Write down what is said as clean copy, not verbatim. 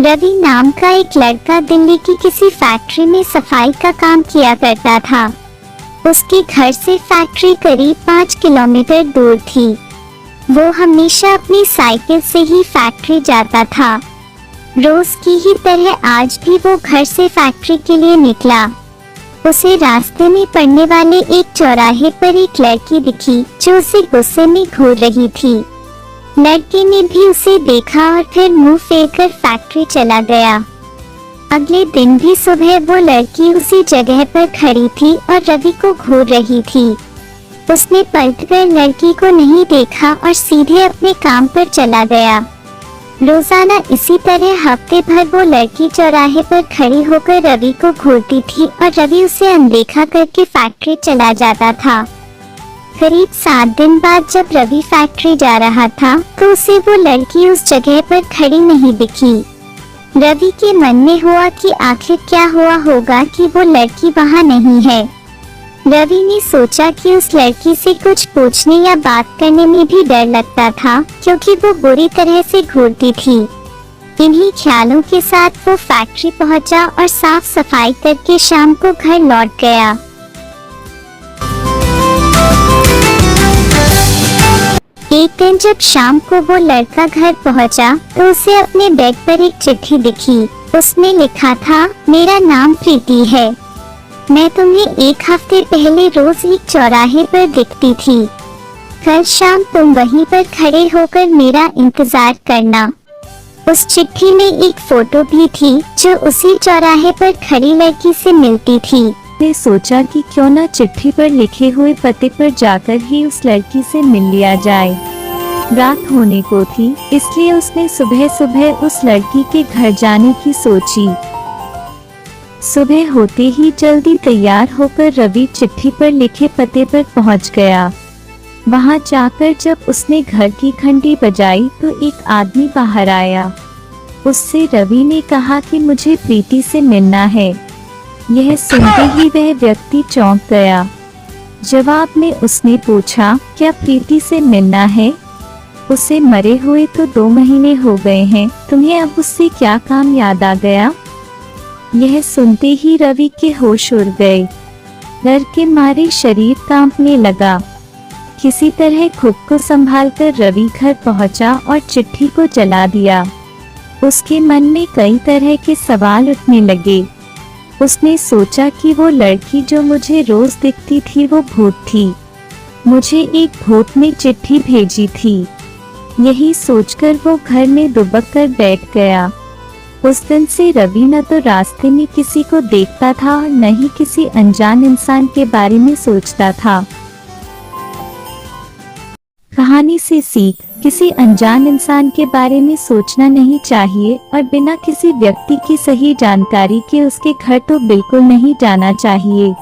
रवि नाम का एक लड़का दिल्ली की किसी फैक्ट्री में सफाई का काम किया करता था। उसके घर से फैक्ट्री करीब 5 किलोमीटर दूर थी। वो हमेशा अपनी साइकिल से ही फैक्ट्री जाता था। रोज की ही तरह आज भी वो घर से फैक्ट्री के लिए निकला। उसे रास्ते में पड़ने वाले एक चौराहे पर एक लड़की दिखी जो उसे गुस्से में घूर रही थी। लड़के ने भी उसे देखा और फिर मुंह फेरकर फैक्ट्री चला गया। अगले दिन भी सुबह वो लड़की उसी जगह पर खड़ी थी और रवि को घूर रही थी। उसने पलटकर लड़की को नहीं देखा और सीधे अपने काम पर चला गया। रोजाना इसी तरह हफ्ते भर वो लड़की चौराहे पर खड़ी होकर रवि को घूरती थी और रवि उसे अनदेखा करके फैक्ट्री चला जाता था। करीब 7 दिन बाद जब रवि फैक्ट्री जा रहा था तो उसे वो लड़की उस जगह पर खड़ी नहीं दिखी। रवि के मन में हुआ कि आखिर क्या हुआ होगा कि वो लड़की वहाँ नहीं है। रवि ने सोचा कि उस लड़की से कुछ पूछने या बात करने में भी डर लगता था क्योंकि वो बुरी तरह से घूरती थी। इन्हीं ख्यालों के साथ वो फैक्ट्री पहुंचा और साफ सफाई करके शाम को घर लौट गया। एक दिन जब शाम को वो लड़का घर पहुंचा तो उसे अपने बेड पर एक चिट्ठी दिखी। उसमें लिखा था, मेरा नाम प्रीति है। मैं तुम्हें 1 हफ्ते पहले रोज एक चौराहे पर दिखती थी। कल शाम तुम वहीं पर खड़े होकर मेरा इंतजार करना। उस चिट्ठी में एक फोटो भी थी जो उसी चौराहे पर खड़ी लड़की से मिलती थी। ने सोचा कि क्यों न चिट्ठी पर लिखे हुए पते पर जाकर ही उस लड़की से मिल लिया जाए। रात होने को थी, इसलिए उसने सुबह सुबह उस लड़की के घर जाने की सोची। सुबह होते ही जल्दी तैयार होकर रवि चिट्ठी पर लिखे पते पर पहुंच गया। वहां जाकर जब उसने घर की घंटी बजाई तो एक आदमी बाहर आया। उससे रवि ने कहा कि मुझे प्रीति से मिलना है। यह सुनते ही वह व्यक्ति चौंक गया। जवाब में उसने पूछा, क्या प्रीति से मिलना है? उसे मरे हुए तो 2 महीने हो गए हैं, तुम्हें अब उससे क्या काम याद आ गया? यह सुनते ही रवि के होश उड़ गए। डर के मारे शरीर कांपने लगा। किसी तरह खुद को संभालकर रवि घर पहुंचा और चिट्ठी को जला दिया। उसके मन में कई तरह के सवाल उठने लगे। उसने सोचा कि वो लड़की जो मुझे रोज दिखती थी वो भूत थी। मुझे एक भूत ने चिट्ठी भेजी थी। यही सोचकर वो घर में दुबक कर बैठ गया। उस दिन से रवि न तो रास्ते में किसी को देखता था और न ही किसी अनजान इंसान के बारे में सोचता था। कहानी से सीख, किसी अनजान इंसान के बारे में सोचना नहीं चाहिए और बिना किसी व्यक्ति की सही जानकारी के उसके घर तो बिल्कुल नहीं जाना चाहिए।